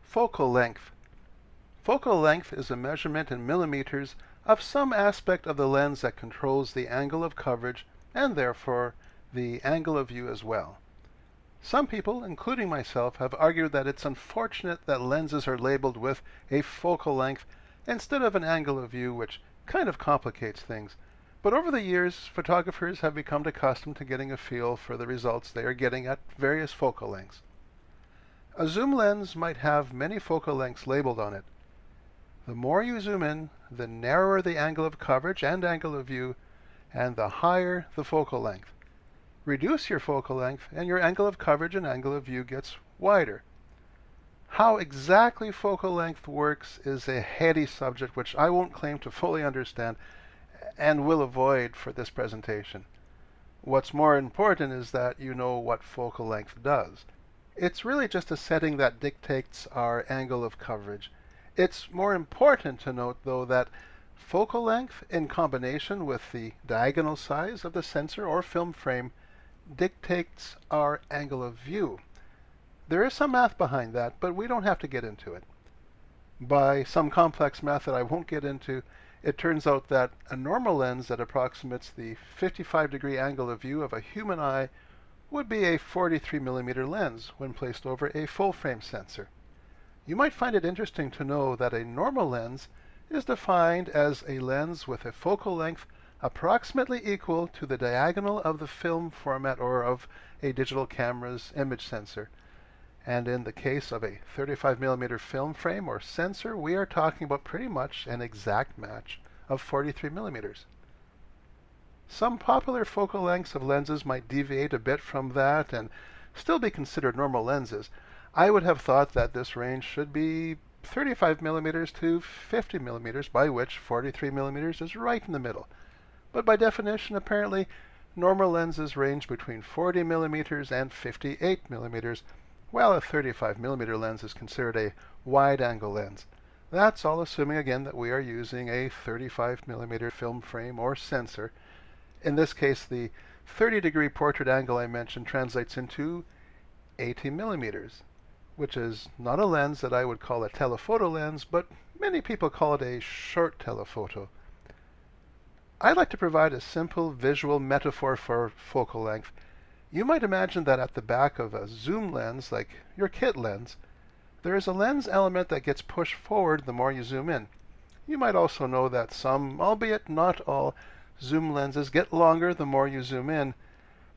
Focal length. Focal length is a measurement in millimeters of some aspect of the lens that controls the angle of coverage and therefore the angle of view as well. Some people, including myself, have argued that it's unfortunate that lenses are labeled with a focal length instead of an angle of view, which kind of complicates things. But over the years, photographers have become accustomed to getting a feel for the results they are getting at various focal lengths. A zoom lens might have many focal lengths labeled on it. The more you zoom in, the narrower the angle of coverage and angle of view, and the higher the focal length. Reduce your focal length, and your angle of coverage and angle of view gets wider. How exactly focal length works is a heady subject which I won't claim to fully understand and will avoid for this presentation. What's more important is that you know what focal length does. It's really just a setting that dictates our angle of coverage. It's more important to note, though, that focal length in combination with the diagonal size of the sensor or film frame dictates our angle of view. There is some math behind that, but we don't have to get into it. By some complex math that I won't get into, it turns out that a normal lens that approximates the 55-degree angle of view of a human eye would be a 43 millimeter lens when placed over a full-frame sensor. You might find it interesting to know that a normal lens is defined as a lens with a focal length approximately equal to the diagonal of the film format or of a digital camera's image sensor. And in the case of a 35 millimeter film frame or sensor, we are talking about pretty much an exact match of 43 millimeters. Some popular focal lengths of lenses might deviate a bit from that and still be considered normal lenses. I would have thought that this range should be 35 millimeters to 50 millimeters, by which 43 millimeters is right in the middle. But by definition, apparently, normal lenses range between 40 millimeters and 58 millimeters, while a 35 millimeter lens is considered a wide-angle lens. That's all assuming, again, that we are using a 35 millimeter film frame or sensor. In this case, the 30-degree portrait angle I mentioned translates into 80 millimeters, which is not a lens that I would call a telephoto lens, but many people call it a short telephoto. I'd like to provide a simple visual metaphor for focal length. You might imagine that at the back of a zoom lens, like your kit lens, there is a lens element that gets pushed forward the more you zoom in. You might also know that some, albeit not all, zoom lenses get longer the more you zoom in.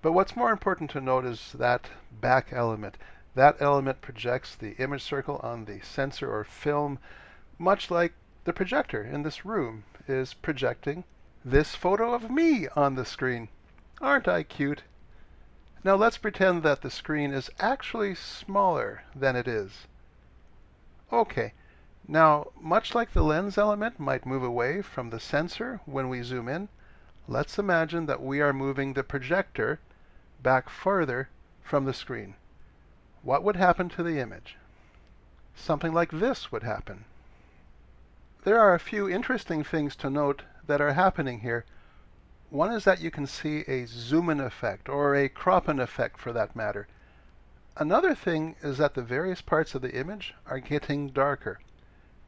But what's more important to note is that back element. That element projects the image circle on the sensor or film, much like the projector in this room is projecting this photo of me on the screen. Aren't I cute? Now let's pretend that the screen is actually smaller than it is. Okay, now much like the lens element might move away from the sensor when we zoom in, let's imagine that we are moving the projector back farther from the screen. What would happen to the image? Something like this would happen. There are a few interesting things to note that are happening here. One is that you can see a zoom-in effect, or a crop-in effect for that matter. Another thing is that the various parts of the image are getting darker,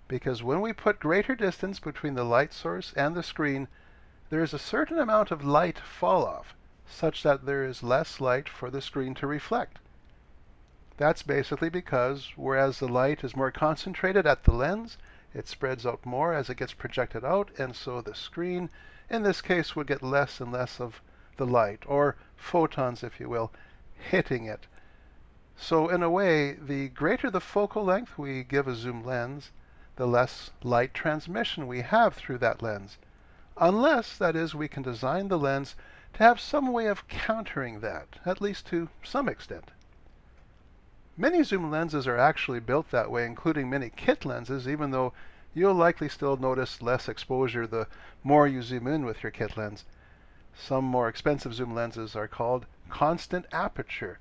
because when we put greater distance between the light source and the screen, there is a certain amount of light fall-off, such that there is less light for the screen to reflect. That's basically because, whereas the light is more concentrated at the lens, it spreads out more as it gets projected out, and so the screen, in this case, would get less and less of the light, or photons, if you will, hitting it. So in a way, the greater the focal length we give a zoom lens, the less light transmission we have through that lens. Unless, that is, we can design the lens to have some way of countering that, at least to some extent. Many zoom lenses are actually built that way, including many kit lenses, even though you'll likely still notice less exposure the more you zoom in with your kit lens. Some more expensive zoom lenses are called constant aperture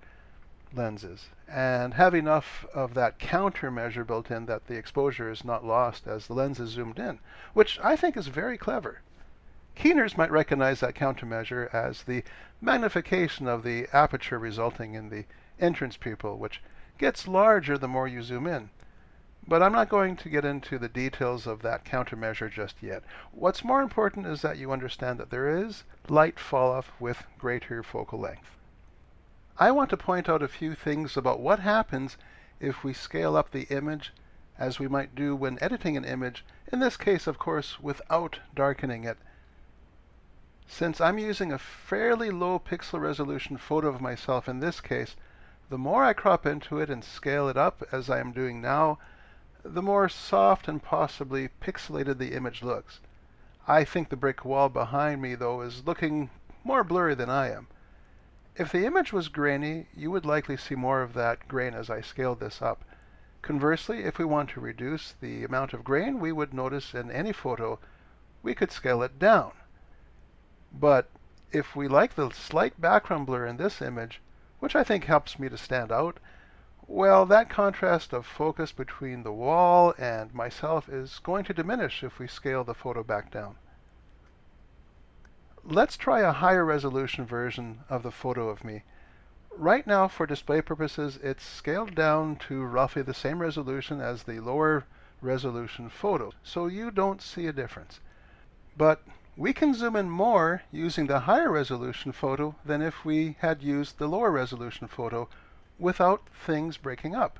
lenses, and have enough of that countermeasure built in that the exposure is not lost as the lens is zoomed in, which I think is very clever. Keeners might recognize that countermeasure as the magnification of the aperture resulting in the entrance pupil, which gets larger the more you zoom in. But I'm not going to get into the details of that countermeasure just yet. What's more important is that you understand that there is light falloff with greater focal length. I want to point out a few things about what happens if we scale up the image as we might do when editing an image, in this case, of course, without darkening it. Since I'm using a fairly low pixel resolution photo of myself in this case, the more I crop into it and scale it up, as I am doing now, the more soft and possibly pixelated the image looks. I think the brick wall behind me, though, is looking more blurry than I am. If the image was grainy, you would likely see more of that grain as I scaled this up. Conversely, if we want to reduce the amount of grain we would notice in any photo, we could scale it down. But if we like the slight background blur in this image, which I think helps me to stand out, well, that contrast of focus between the wall and myself is going to diminish if we scale the photo back down. Let's try a higher resolution version of the photo of me. Right now, for display purposes, it's scaled down to roughly the same resolution as the lower resolution photo, so you don't see a difference. But we can zoom in more using the higher resolution photo than if we had used the lower resolution photo without things breaking up.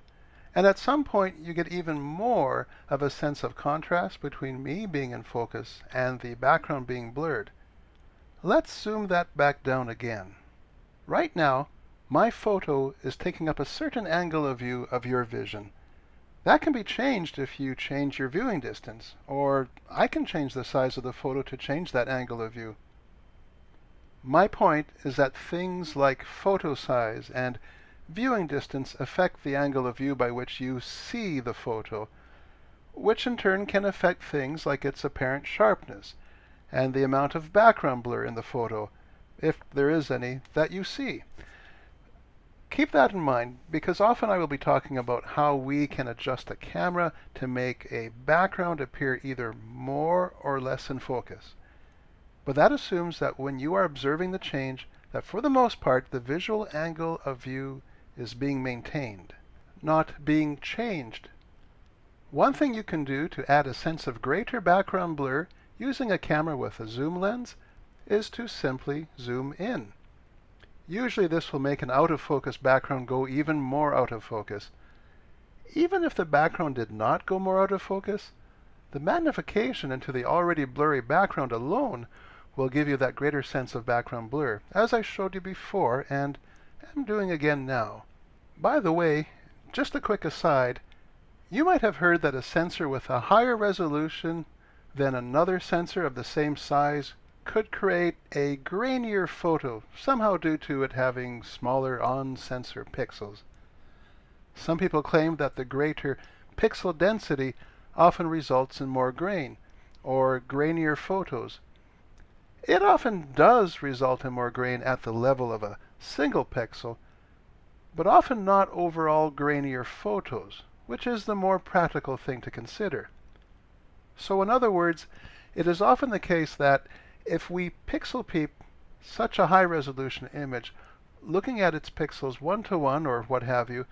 And at some point, you get even more of a sense of contrast between me being in focus and the background being blurred. Let's zoom that back down again. Right now, my photo is taking up a certain angle of view of your vision. That can be changed if you change your viewing distance, or I can change the size of the photo to change that angle of view. My point is that things like photo size and viewing distance affect the angle of view by which you see the photo, which in turn can affect things like its apparent sharpness and the amount of background blur in the photo, if there is any, that you see. Keep that in mind, because often I will be talking about how we can adjust a camera to make a background appear either more or less in focus. But that assumes that when you are observing the change, that for the most part, the visual angle of view is being maintained, not being changed. One thing you can do to add a sense of greater background blur using a camera with a zoom lens is to simply zoom in. Usually this will make an out-of-focus background go even more out of focus. Even if the background did not go more out of focus, the magnification into the already blurry background alone will give you that greater sense of background blur, as I showed you before and am doing again now. By the way, just a quick aside, you might have heard that a sensor with a higher resolution than another sensor of the same size could create a grainier photo, somehow due to it having smaller on-sensor pixels. Some people claim that the greater pixel density often results in more grain, or grainier photos. It often does result in more grain at the level of a single pixel, but often not overall grainier photos, which is the more practical thing to consider. So in other words, it is often the case that if we pixel peep such a high resolution image, looking at its pixels one-to-one or what have you,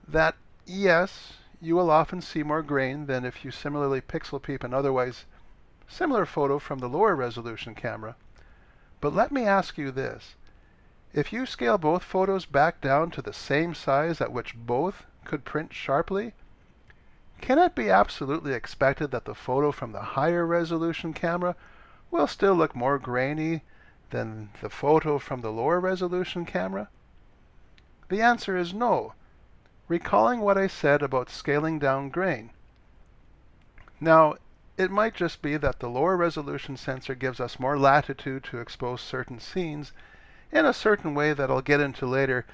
that yes, you will often see more grain than if you similarly pixel peep an otherwise similar photo from the lower resolution camera. But let me ask you this. If you scale both photos back down to the same size at which both could print sharply, can it be absolutely expected that the photo from the higher resolution camera will still look more grainy than the photo from the lower resolution camera? The answer is no. Recalling what I said about scaling down grain. Now, it might just be that the lower resolution sensor gives us more latitude to expose certain scenes in a certain way that I'll get into later,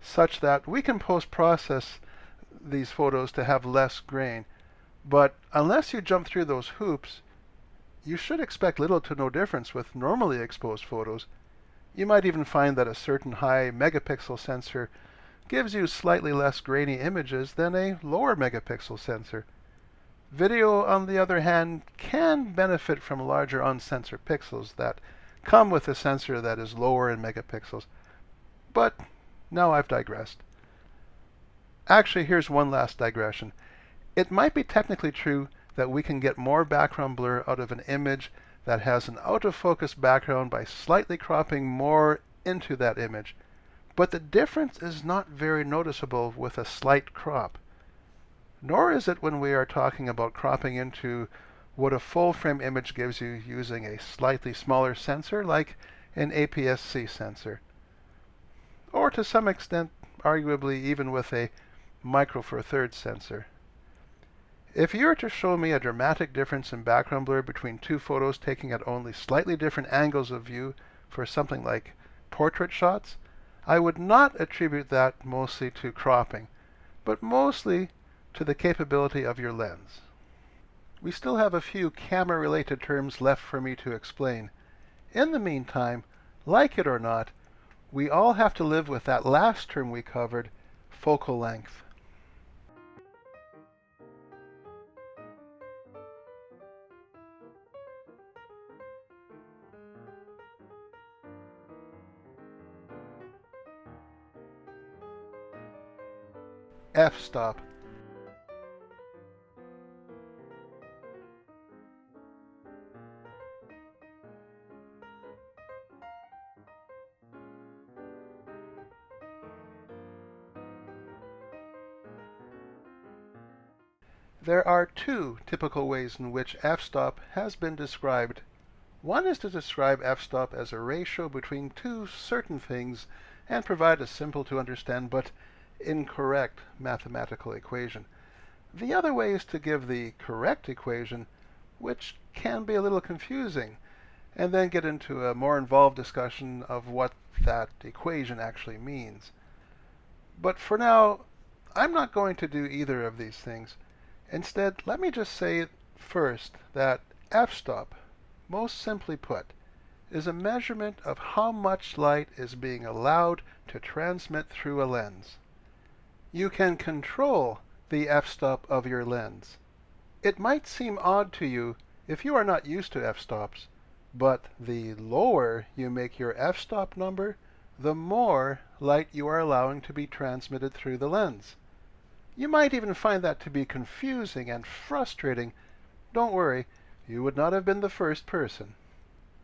such that we can post-process these photos to have less grain. But unless you jump through those hoops, you should expect little to no difference with normally exposed photos. You might even find that a certain high megapixel sensor gives you slightly less grainy images than a lower megapixel sensor. Video, on the other hand, can benefit from larger uncensored pixels that come with a sensor that is lower in megapixels. But now I've digressed. Actually, here's one last digression. It might be technically true that we can get more background blur out of an image that has an out-of-focus background by slightly cropping more into that image, but the difference is not very noticeable with a slight crop. Nor is it when we are talking about cropping into what a full-frame image gives you using a slightly smaller sensor like an APS-C sensor, or to some extent, arguably even with a micro four thirds sensor. If you were to show me a dramatic difference in background blur between two photos taken at only slightly different angles of view for something like portrait shots, I would not attribute that mostly to cropping, but mostly to the capability of your lens. We still have a few camera-related terms left for me to explain. In the meantime, like it or not, we all have to live with that last term we covered, focal length. F-stop. There are two typical ways in which f-stop has been described. One is to describe f-stop as a ratio between two certain things and provide a simple to understand but incorrect mathematical equation. The other way is to give the correct equation, which can be a little confusing, and then get into a more involved discussion of what that equation actually means. But for now, I'm not going to do either of these things. Instead, let me just say first that f-stop, most simply put, is a measurement of how much light is being allowed to transmit through a lens. You can control the f-stop of your lens. It might seem odd to you if you are not used to f-stops, but the lower you make your f-stop number, the more light you are allowing to be transmitted through the lens. You might even find that to be confusing and frustrating. Don't worry, you would not have been the first person.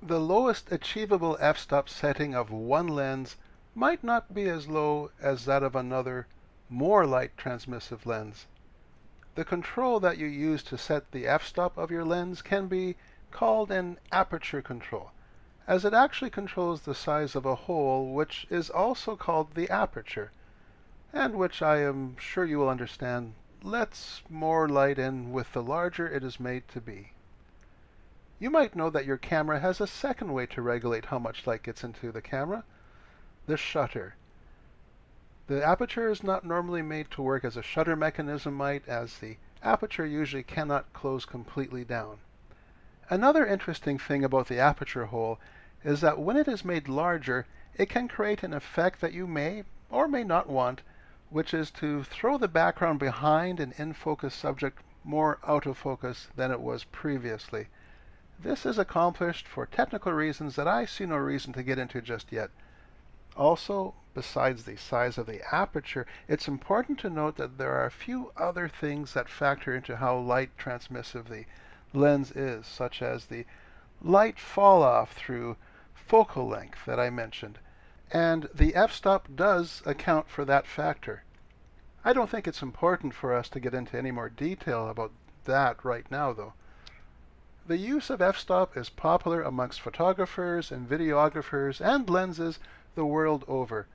The lowest achievable f-stop setting of one lens might not be as low as that of another, more light transmissive lens. The control that you use to set the f-stop of your lens can be called an aperture control, as it actually controls the size of a hole, which is also called the aperture, and which I am sure you will understand lets more light in with the larger it is made to be. You might know that your camera has a second way to regulate how much light gets into the camera, the shutter. The aperture is not normally made to work as a shutter mechanism might, as the aperture usually cannot close completely down. Another interesting thing about the aperture hole is that when it is made larger, it can create an effect that you may or may not want, which is to throw the background behind an in-focus subject more out of focus than it was previously. This is accomplished for technical reasons that I see no reason to get into just yet. Also, besides the size of the aperture, it's important to note that there are a few other things that factor into how light transmissive the lens is, such as the light fall-off through focal length that I mentioned, and the f-stop does account for that factor. I don't think it's important for us to get into any more detail about that right now, though. The use of f-stop is popular amongst photographers and videographers and lenses the world over.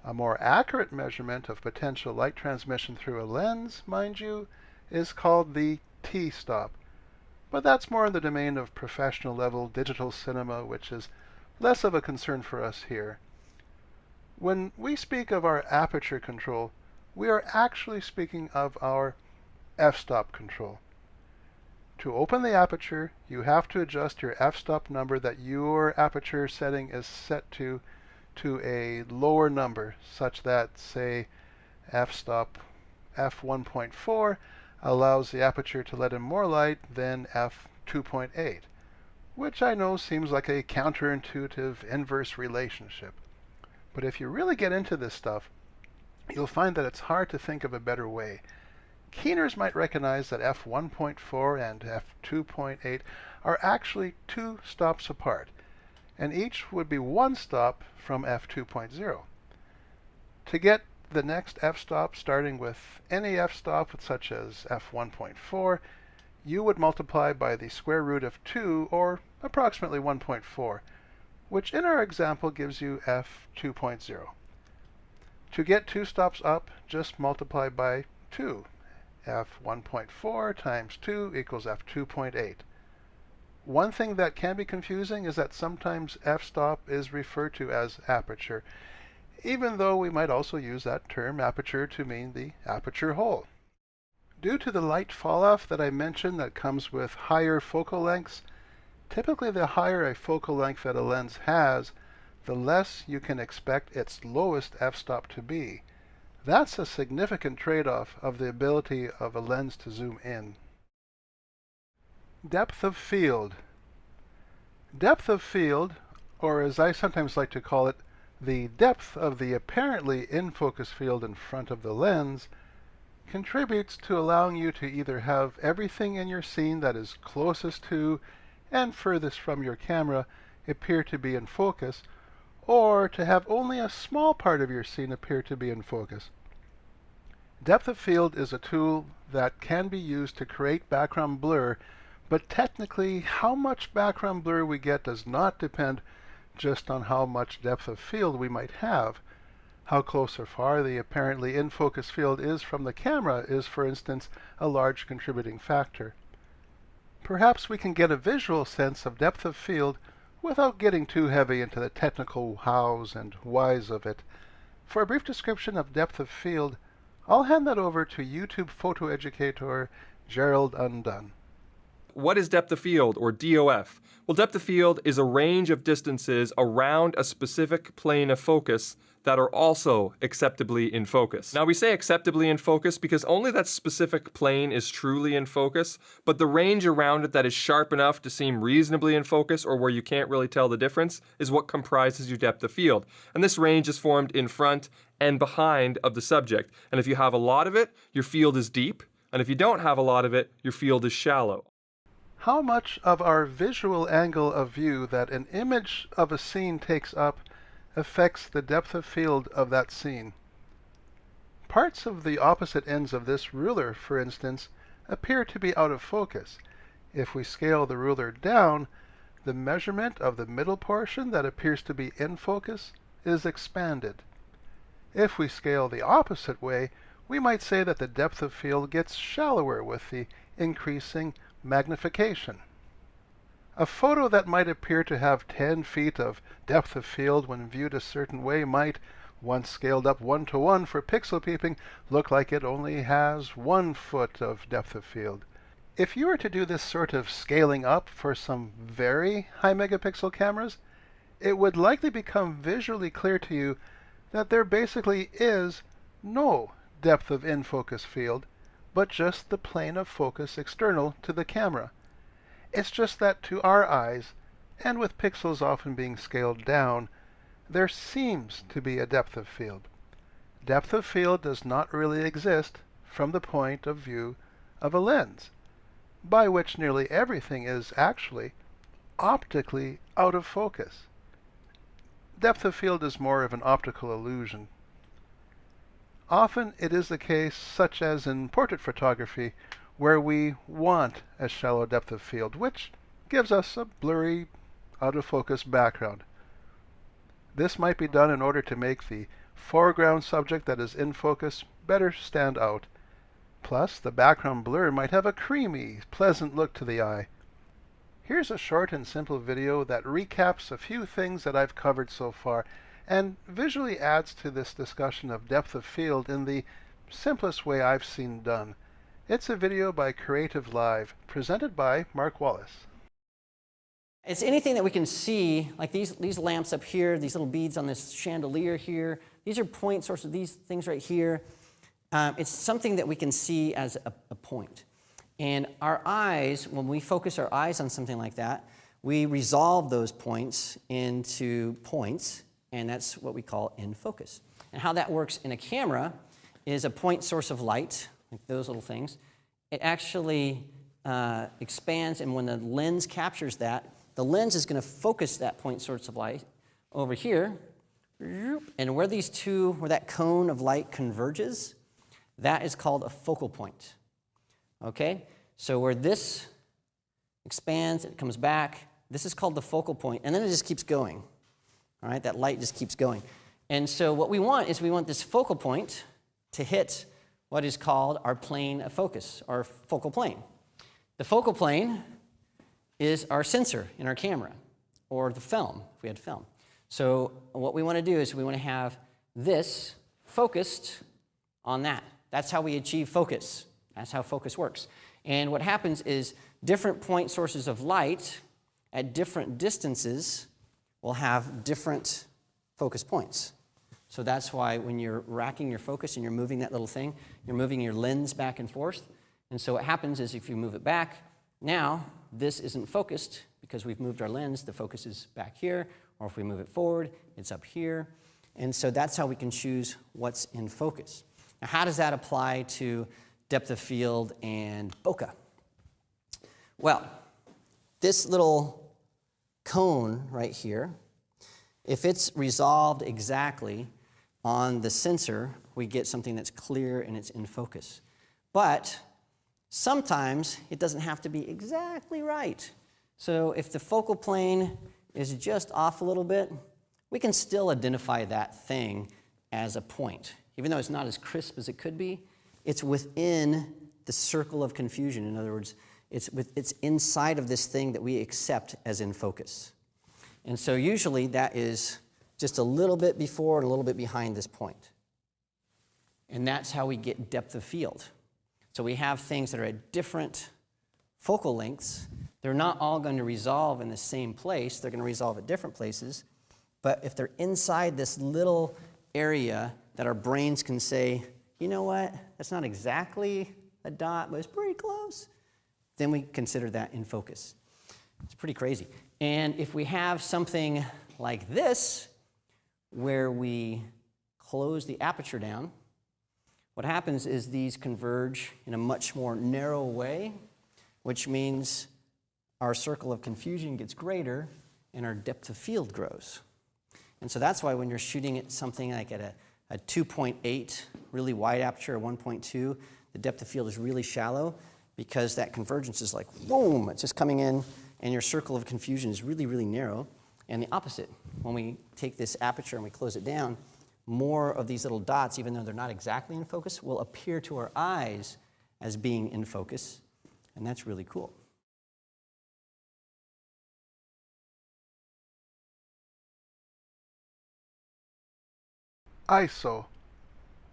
A more accurate measurement of potential light transmission through a lens, mind you, is called the t-stop. But that's more in the domain of professional level digital cinema, which is less of a concern for us here. When we speak of our aperture control, we are actually speaking of our f-stop control. To open the aperture, you have to adjust your f-stop number that your aperture setting is set to a lower number, such that, say, f-stop f1.4 allows the aperture to let in more light than f2.8, which I know seems like a counterintuitive inverse relationship. But if you really get into this stuff, you'll find that it's hard to think of a better way. keeners might recognize that f1.4 and f2.8 are actually 2 stops apart, and each would be 1 stop from f2.0. To get the next f-stop starting with any f-stop such as f1.4, you would multiply by the square root of 2, or approximately 1.4, which in our example gives you f2.0. To get 2 stops up, just multiply by 2. f1.4 times 2 equals f2.8. One thing that can be confusing is that sometimes f-stop is referred to as aperture, even though we might also use that term aperture to mean the aperture hole. Due to the light falloff that I mentioned that comes with higher focal lengths, typically the higher a focal length that a lens has, the less you can expect its lowest f-stop to be. That's a significant trade-off of the ability of a lens to zoom in. Depth of field. Depth of field, or as I sometimes like to call it, the depth of the apparently in-focus field in front of the lens, contributes to allowing you to either have everything in your scene that is closest to and furthest from your camera appear to be in focus, or to have only a small part of your scene appear to be in focus. Depth of field is a tool that can be used to create background blur, but technically how much background blur we get does not depend just on how much depth of field we might have. How close or far the apparently in-focus field is from the camera is, for instance, a large contributing factor. Perhaps we can get a visual sense of depth of field without getting too heavy into the technical hows and whys of it. For a brief description of depth of field, I'll hand that over to YouTube photo educator Gerald Undone. What is depth of field, or DOF? Well, depth of field is a range of distances around a specific plane of focus that are also acceptably in focus. Now, we say acceptably in focus because only that specific plane is truly in focus, but the range around it that is sharp enough to seem reasonably in focus, or where you can't really tell the difference, is what comprises your depth of field. And this range is formed in front and behind of the subject. And if you have a lot of it, your field is deep, and if you don't have a lot of it, your field is shallow. How much of our visual angle of view that an image of a scene takes up affects the depth of field of that scene? Parts of the opposite ends of this ruler, for instance, appear to be out of focus. If we scale the ruler down, the measurement of the middle portion that appears to be in focus is expanded. If we scale the opposite way, we might say that the depth of field gets shallower with the increasing magnification. A photo that might appear to have 10 feet of depth of field when viewed a certain way might, once scaled up 1:1 for pixel peeping, look like it only has 1 foot of depth of field. If you were to do this sort of scaling up for some very high megapixel cameras, it would likely become visually clear to you that there basically is no depth of in-focus field, but just the plane of focus external to the camera. It's just that to our eyes, and with pixels often being scaled down, there seems to be a depth of field. Depth of field does not really exist from the point of view of a lens, by which nearly everything is actually optically out of focus. Depth of field is more of an optical illusion. Often it is the case, such as in portrait photography, where we want a shallow depth of field, which gives us a blurry, out-of-focus background. This might be done in order to make the foreground subject that is in focus better stand out. Plus, the background blur might have a creamy, pleasant look to the eye. Here's a short and simple video that recaps a few things that I've covered so far, and visually adds to this discussion of depth of field in the simplest way I've seen done. It's a video by Creative Live, presented by Mark Wallace. It's anything that we can see, like these lamps up here, these little beads on this chandelier here. These are point sources, these things right here. It's something that we can see as a point. And our eyes, when we focus our eyes on something like that, we resolve those points into points, and that's what we call in focus. And how that works in a camera is a point source of light, like those little things, it actually expands, and when the lens captures that, the lens is going to focus that point source of light over here, and where that cone of light converges, that is called a focal point. Okay? So where this expands, it comes back, this is called the focal point, and then it just keeps going. All right? That light just keeps going. And so what we want is we want this focal point to hit what is called our plane of focus, our focal plane. The focal plane is our sensor in our camera, or the film, if we had film. So what we want to do is we want to have this focused on that. That's how we achieve focus. That's how focus works. And what happens is different point sources of light at different distances will have different focus points. So that's why when you're racking your focus and you're moving that little thing, you're moving your lens back and forth. And so what happens is if you move it back, now this isn't focused because we've moved our lens, the focus is back here, or if we move it forward, it's up here. And so that's how we can choose what's in focus. Now, how does that apply to depth of field and bokeh? Well, this little cone right here, if it's resolved exactly on the sensor, we get something that's clear and it's in focus. But sometimes it doesn't have to be exactly right. So if the focal plane is just off a little bit, we can still identify that thing as a point. Even though it's not as crisp as it could be, it's within the circle of confusion. In other words, it's inside of this thing that we accept as in focus. And so usually that is just a little bit before and a little bit behind this point. And that's how we get depth of field. So we have things that are at different focal lengths. They're not all going to resolve in the same place. They're going to resolve at different places. But if they're inside this little area that our brains can say, you know what, that's not exactly a dot, but it's pretty close, then we consider that in focus. It's pretty crazy. And if we have something like this, where we close the aperture down, what happens is these converge in a much more narrow way, which means our circle of confusion gets greater and our depth of field grows. And so that's why when you're shooting at something like at a 2.8, really wide aperture, or 1.2, the depth of field is really shallow because that convergence is like, boom, it's just coming in, and your circle of confusion is really, really narrow. And the opposite, when we take this aperture and we close it down, more of these little dots, even though they're not exactly in focus, will appear to our eyes as being in focus, and that's really cool. ISO.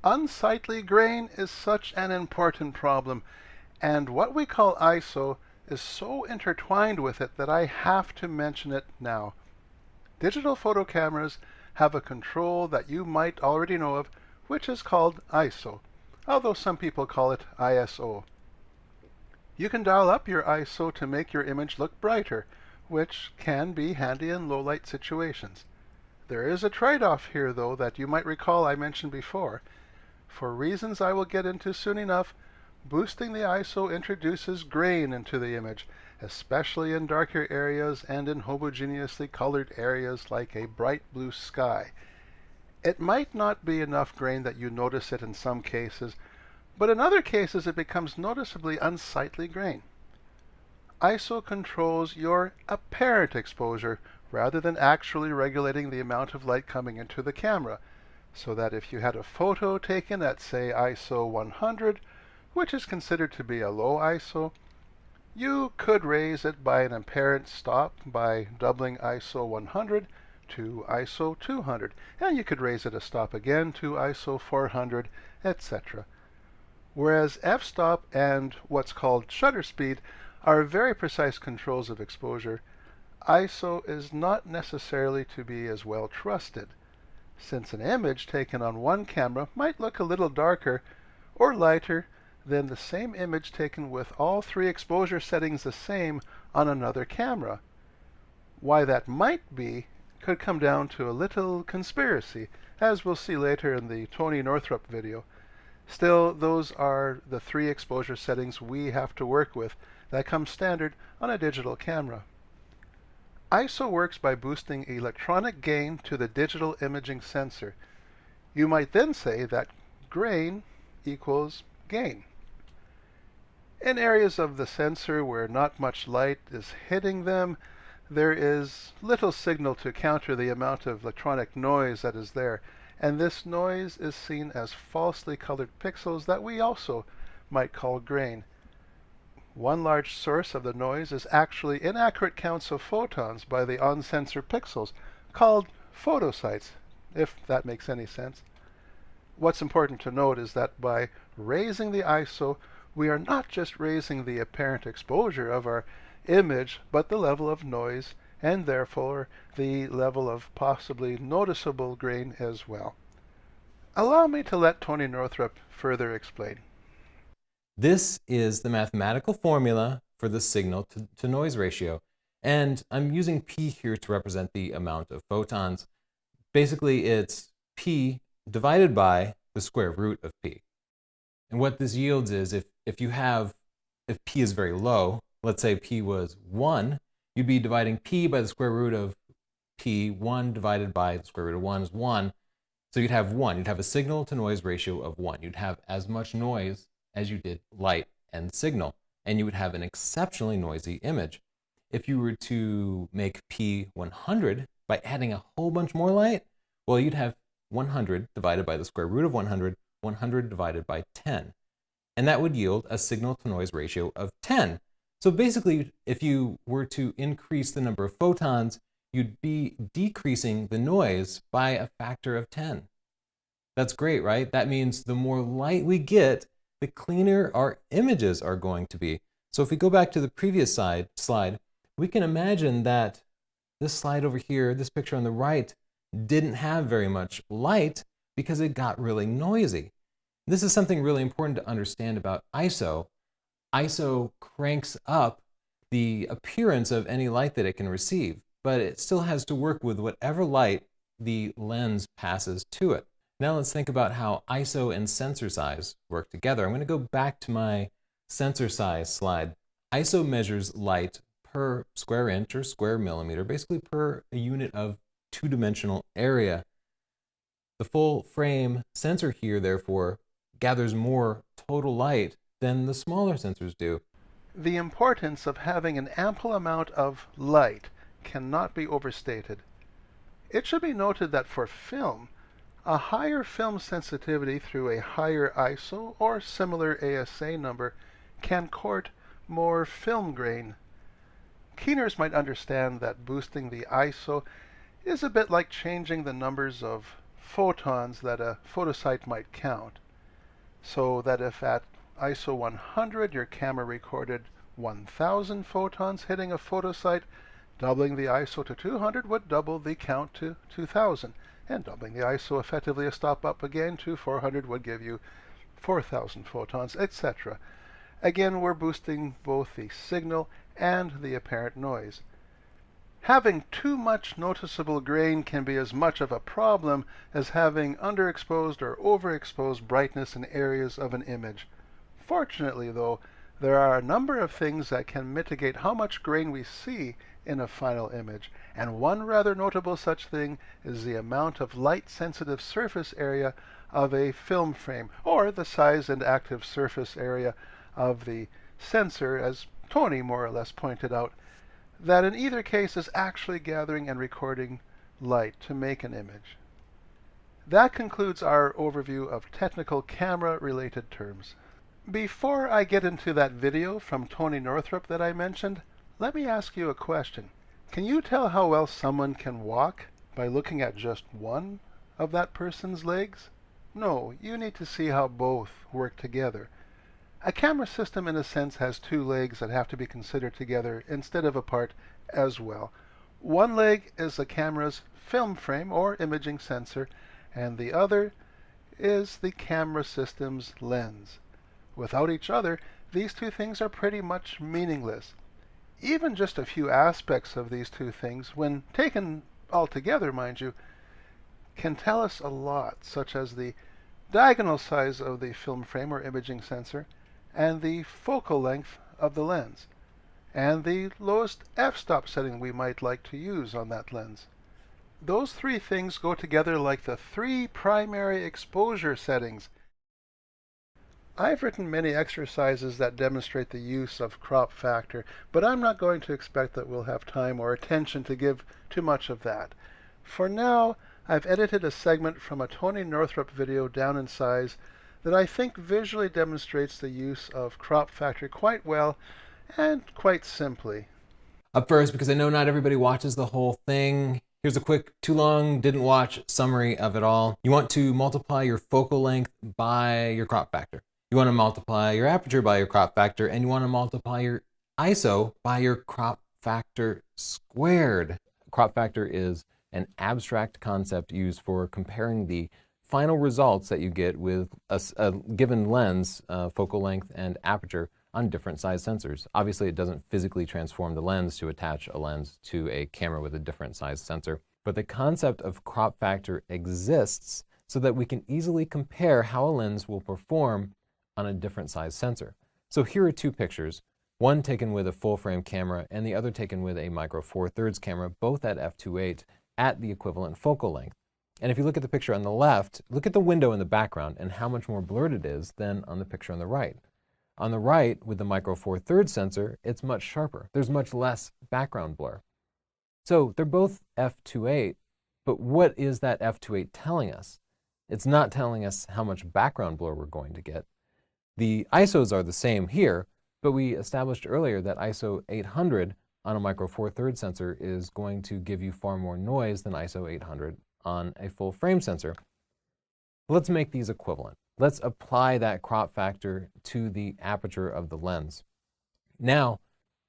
Unsightly grain is such an important problem, and what we call ISO is so intertwined with it that I have to mention it now. Digital photo cameras have a control that you might already know of, which is called ISO, although some people call it ISO. You can dial up your ISO to make your image look brighter, which can be handy in low-light situations. There is a trade-off here, though, that you might recall I mentioned before. For reasons I will get into soon enough, boosting the ISO introduces grain into the image, especially in darker areas and in homogeneously colored areas like a bright blue sky. It might not be enough grain that you notice it in some cases, but in other cases it becomes noticeably unsightly grain. ISO controls your apparent exposure rather than actually regulating the amount of light coming into the camera, so that if you had a photo taken at, say, ISO 100, which is considered to be a low ISO, you could raise it by an apparent stop by doubling ISO 100 to ISO 200, and you could raise it a stop again to ISO 400, etc. Whereas f-stop and what's called shutter speed are very precise controls of exposure, ISO is not necessarily to be as well trusted, since an image taken on one camera might look a little darker or lighter than the same image taken with all three exposure settings the same on another camera. Why that might be could come down to a little conspiracy, as we'll see later in the Northrup video. Still, those are the 3 exposure settings we have to work with that come standard on a digital camera. ISO works by boosting electronic gain to the digital imaging sensor. You might then say that grain equals gain. In areas of the sensor where not much light is hitting them, there is little signal to counter the amount of electronic noise that is there, and this noise is seen as falsely colored pixels that we also might call grain. One large source of the noise is actually inaccurate counts of photons by the on-sensor pixels, called photosites, if that makes any sense. What's important to note is that by raising the ISO, we are not just raising the apparent exposure of our image, but the level of noise, and therefore the level of possibly noticeable grain as well. Allow me to let Tony Northrup further explain. This is the mathematical formula for the signal to noise ratio. And I'm using P here to represent the amount of photons. Basically, it's P divided by the square root of P. And what this yields is if P is very low, let's say P was 1, you'd be dividing P by the square root of P. 1 divided by the square root of 1 is 1. So you'd have 1. You'd have a signal to noise ratio of 1. You'd have as much noise as you did light and signal, and you would have an exceptionally noisy image. If you were to make P 100 by adding a whole bunch more light, well, you'd have 100 divided by the square root of 100, 100 divided by 10. And that would yield a signal to noise ratio of 10. So basically, if you were to increase the number of photons, you'd be decreasing the noise by a factor of 10. That's great, right? That means the more light we get, the cleaner our images are going to be. So if we go back to the previous slide, we can imagine that this slide over here, this picture on the right, didn't have very much light because it got really noisy. This is something really important to understand about ISO. ISO cranks up the appearance of any light that it can receive, but it still has to work with whatever light the lens passes to it. Now let's think about how ISO and sensor size work together. I'm going to go back to my sensor size slide. ISO measures light per square inch or square millimeter, basically per a unit of two-dimensional area. The full frame sensor here, therefore, gathers more total light than the smaller sensors do. The importance of having an ample amount of light cannot be overstated. It should be noted that for film, a higher film sensitivity through a higher ISO or similar ASA number can court more film grain. Keeners might understand that boosting the ISO is a bit like changing the numbers of photons that a photosite might count, so that if at ISO 100 your camera recorded 1,000 photons hitting a photosite, doubling the ISO to 200 would double the count to 2,000, and doubling the ISO effectively a stop up again to 400 would give you 4,000 photons, etc. Again, we're boosting both the signal and the apparent noise. Having too much noticeable grain can be as much of a problem as having underexposed or overexposed brightness in areas of an image. Fortunately, though, there are a number of things that can mitigate how much grain we see in a final image, and one rather notable such thing is the amount of light-sensitive surface area of a film frame, or the size and active surface area of the sensor, as Tony more or less pointed out, that in either case is actually gathering and recording light to make an image. That concludes our overview of technical camera-related terms. Before I get into that video from Tony Northrup that I mentioned, let me ask you a question. Can you tell how well someone can walk by looking at just one of that person's legs? No, you need to see how both work together. A camera system, in a sense, has two legs that have to be considered together instead of apart as well. One leg is the camera's film frame or imaging sensor, and the other is the camera system's lens. Without each other, these two things are pretty much meaningless. Even just a few aspects of these two things, when taken all together, mind you, can tell us a lot, such as the diagonal size of the film frame or imaging sensor, and the focal length of the lens, and the lowest f-stop setting we might like to use on that lens. Those three things go together like the three primary exposure settings. I've written many exercises that demonstrate the use of crop factor, but I'm not going to expect that we'll have time or attention to give to much of that. For now, I've edited a segment from a Tony Northrup video down in size that I think visually demonstrates the use of crop factor quite well and quite simply. Up first, because I know not everybody watches the whole thing, here's a quick, too long, didn't watch summary of it all. You want to multiply your focal length by your crop factor. You want to multiply your aperture by your crop factor, and you want to multiply your ISO by your crop factor squared. Crop factor is an abstract concept used for comparing the final results that you get with a given lens, focal length and aperture, on different size sensors. Obviously, it doesn't physically transform the lens to attach a lens to a camera with a different size sensor, but the concept of crop factor exists so that we can easily compare how a lens will perform on a different size sensor. So here are two pictures, one taken with a full frame camera and the other taken with a micro four thirds camera, both at f2.8 at the equivalent focal length. And if you look at the picture on the left, look at the window in the background and how much more blurred it is than on the picture on the right. On the right, with the micro four thirds sensor, it's much sharper. There's much less background blur. So they're both f2.8, but what is that f2.8 telling us? It's not telling us how much background blur we're going to get. The ISOs are the same here, but we established earlier that ISO 800 on a micro four thirds sensor is going to give you far more noise than ISO 800 on a full frame sensor. Let's make these equivalent. Let's apply that crop factor to the aperture of the lens. Now,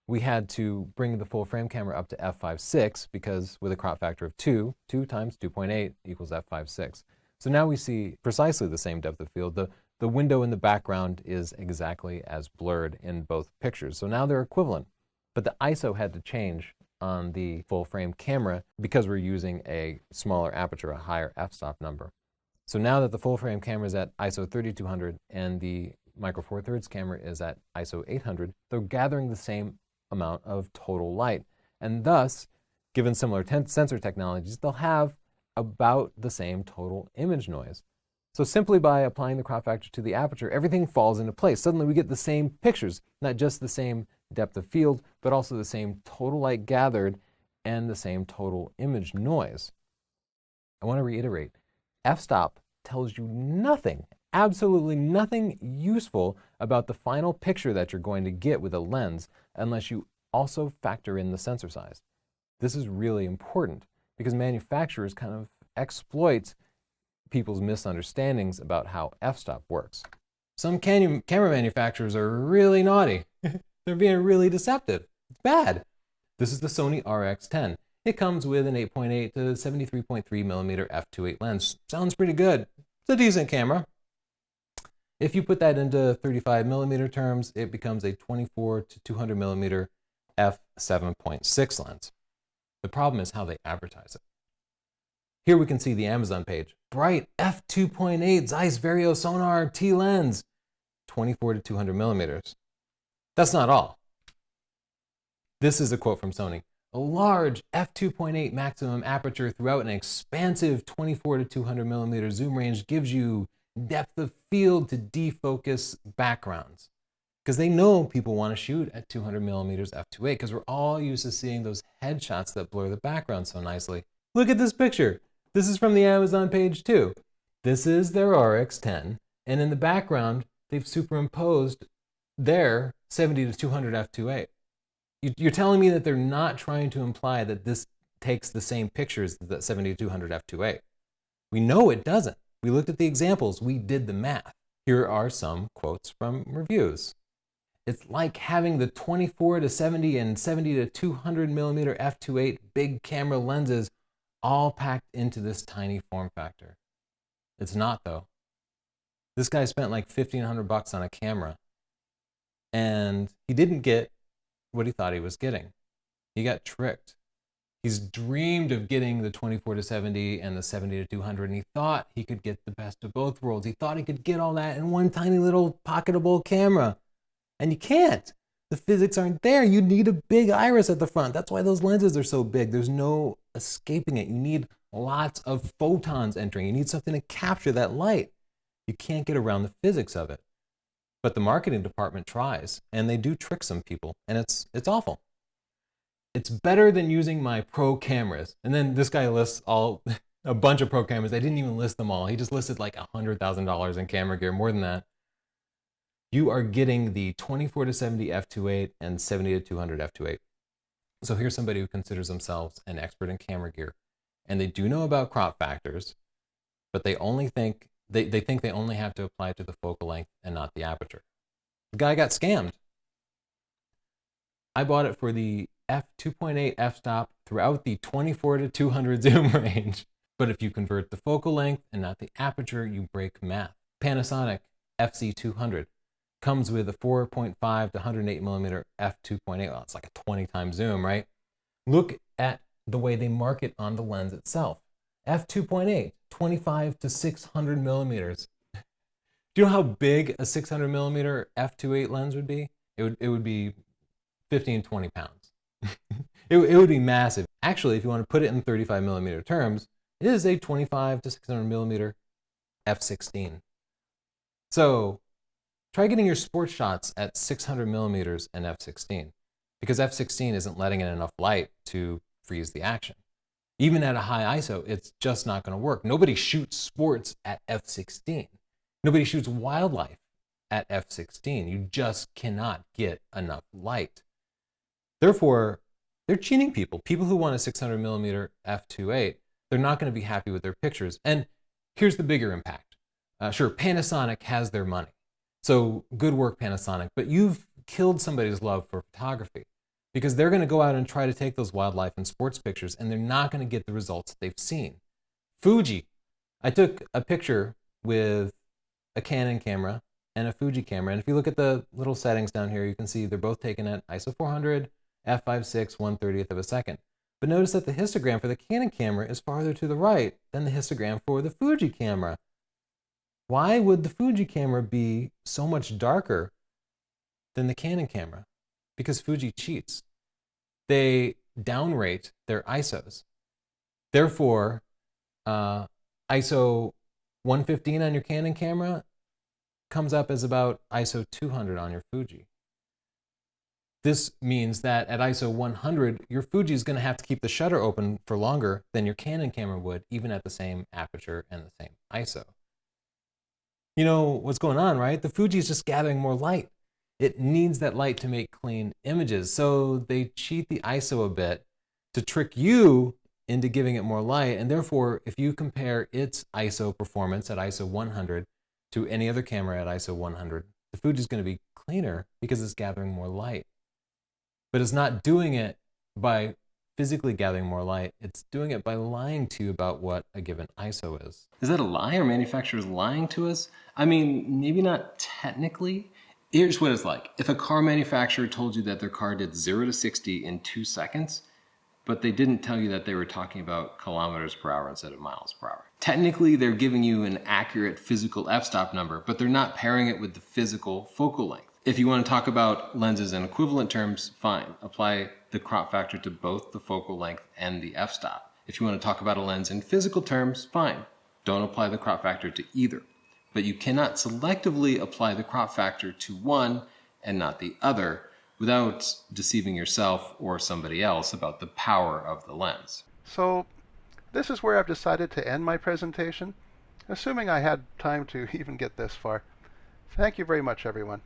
we had to bring the full frame camera up to f5.6 because with a crop factor of 2 times 2.8 equals f5.6. So now we see precisely the same depth of field. The window in the background is exactly as blurred in both pictures. So now they're equivalent. But the ISO had to change on the full frame camera because we're using a smaller aperture, a higher f-stop number. So now that the full frame camera is at ISO 3200 and the micro four thirds camera is at ISO 800, they're gathering the same amount of total light. And thus, given similar sensor technologies, they'll have about the same total image noise. So simply by applying the crop factor to the aperture, everything falls into place. Suddenly we get the same pictures, not just the same depth of field, but also the same total light gathered and the same total image noise. I want to reiterate, f-stop tells you nothing, absolutely nothing useful about the final picture that you're going to get with a lens unless you also factor in the sensor size. This is really important because manufacturers kind of exploit people's misunderstandings about how f-stop works. Some camera manufacturers are really naughty. They're being really deceptive. It's bad. This is the Sony RX10. It comes with an 8.8 to 73.3 millimeter f2.8 lens. Sounds pretty good. It's a decent camera. If you put that into 35 millimeter terms, it becomes a 24 to 200 millimeter f7.6 lens. The problem is how they advertise it. Here we can see the Amazon page. Bright f2.8 Zeiss Vario Sonar T lens, 24 to 200 millimeters. That's not all. This is a quote from Sony. A large f2.8 maximum aperture throughout an expansive 24 to 200 millimeter zoom range gives you depth of field to defocus backgrounds. Because they know people want to shoot at 200 millimeters f2.8 because we're all used to seeing those headshots that blur the background so nicely. Look at this picture. This is from the Amazon page too. This is their RX10, and in the background, they've superimposed their 70 to 200 f2.8. You're telling me that they're not trying to imply that this takes the same pictures as that 70 to 200 f2.8. We know it doesn't. We looked at the examples. We did the math. Here are some quotes from reviews. It's like having the 24 to 70 and 70 to 200 millimeter f2.8 big camera lenses all packed into this tiny form factor. It's not though. This guy spent like $1,500 on a camera and he didn't get what he thought he was getting. He got tricked. He's dreamed of getting the 24-70 and the 70-200, and he thought he could get the best of both worlds. He thought he could get all that in one tiny little pocketable camera. And you can't. The physics aren't there. You need a big iris at the front. That's why those lenses are so big. There's no escaping it. You need lots of photons entering. You need something to capture that light. You can't get around the physics of it. But the marketing department tries, and they do trick some people, and it's awful. It's better than using my pro cameras. And then this guy lists a bunch of pro cameras. They didn't even list them all. He just listed like $100,000 in camera gear, more than that. You are getting the 24-70 f2.8 and 70-200 f2.8. So here's somebody who considers themselves an expert in camera gear. And they do know about crop factors, but they think they only have to apply it to the focal length and not the aperture. The guy got scammed. I bought it for the f2.8 f-stop throughout the 24-200 zoom range. But if you convert the focal length and not the aperture, you break math. Panasonic FC200 comes with a 4.5 to 108 millimeter f2.8. Well, it's like a 20 times zoom, right? Look at the way they market on the lens itself. f2.8, 25 to 600 millimeters. Do you know how big a 600 millimeter f2.8 lens would be? It would be 15, 20 pounds. it would be massive. Actually, if you want to put it in 35 millimeter terms, it is a 25 to 600 millimeter f16. So try getting your sports shots at 600 millimeters and f16, because f16 isn't letting in enough light to freeze the action. Even at a high ISO, it's just not going to work. Nobody shoots sports at f16. Nobody shoots wildlife at f16. You just cannot get enough light. Therefore, they're cheating people. People who want a 600 millimeter f2.8, they're not going to be happy with their pictures. And here's the bigger impact. Sure, Panasonic has their money. So good work, Panasonic, but you've killed somebody's love for photography, because they're going to go out and try to take those wildlife and sports pictures, and they're not going to get the results that they've seen. Fuji. I took a picture with a Canon camera and a Fuji camera, and if you look at the little settings down here, you can see they're both taken at ISO 400, f5.6, 1/30th of a second. But notice that the histogram for the Canon camera is farther to the right than the histogram for the Fuji camera. Why would the Fuji camera be so much darker than the Canon camera? Because Fuji cheats. They downrate their ISOs. Therefore, ISO 115 on your Canon camera comes up as about ISO 200 on your Fuji. This means that at ISO 100, your Fuji is going to have to keep the shutter open for longer than your Canon camera would, even at the same aperture and the same ISO. You know what's going on, right? The Fuji is just gathering more light. It needs that light to make clean images. So they cheat the ISO a bit to trick you into giving it more light. And therefore, if you compare its ISO performance at ISO 100 to any other camera at ISO 100, the Fuji is going to be cleaner because it's gathering more light. But it's not doing it by physically gathering more light. It's doing it by lying to you about what a given ISO is. Is that a lie? Are manufacturers lying to us? I mean, maybe not technically. Here's what it's like. If a car manufacturer told you that their car did 0 to 60 in 2 seconds, but they didn't tell you that they were talking about kilometers per hour instead of miles per hour. Technically, they're giving you an accurate physical f-stop number, but they're not pairing it with the physical focal length. If you want to talk about lenses in equivalent terms, fine. Apply the crop factor to both the focal length and the f-stop. If you want to talk about a lens in physical terms, fine. Don't apply the crop factor to either. But you cannot selectively apply the crop factor to one and not the other without deceiving yourself or somebody else about the power of the lens. So this is where I've decided to end my presentation, assuming I had time to even get this far. Thank you very much, everyone.